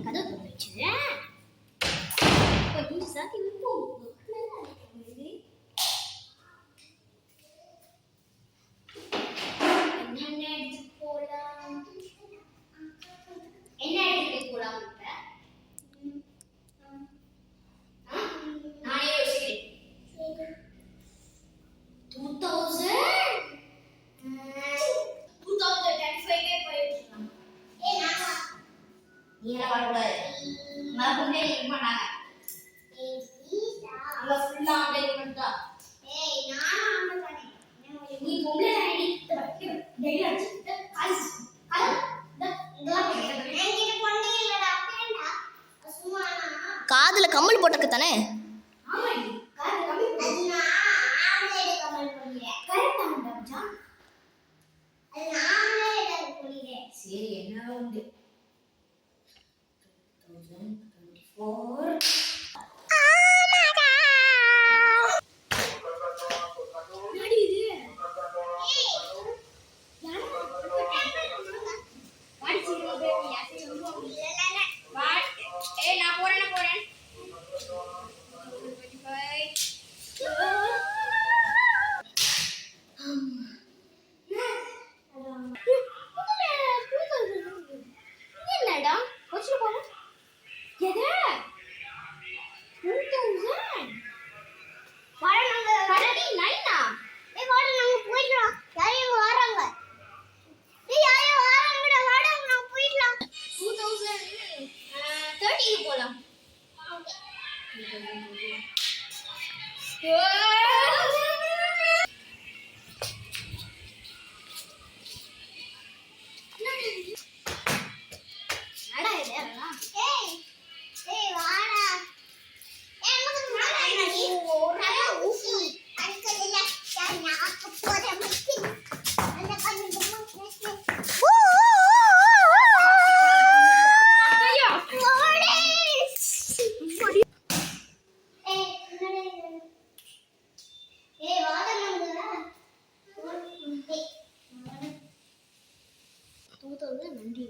கதவு போயிடுச்சு. கொஞ்சம் சாத்தி விப்போம். என்ன எடுத்து போலாம்? என்ன எடுத்து போலாம்? நானே யோசிக்கிறேன். 2025 போயிடுச்சு. நீ என்ன பண்ணக்கூடாது, மறந்துட்டே இருக்க மாட்டாங்க. அங்க ஃபுல்லா ஆன்லைன் தான். நானும் ஆன்லைன் பண்ணேன். நீ பொம்பளை தானே, டெய்லி அடிச்சிட்டு காசு காதுல கம்மல் போட்டக்கு தானே. சரி என்ன உண்டு 2024 போலாம். நன்றி.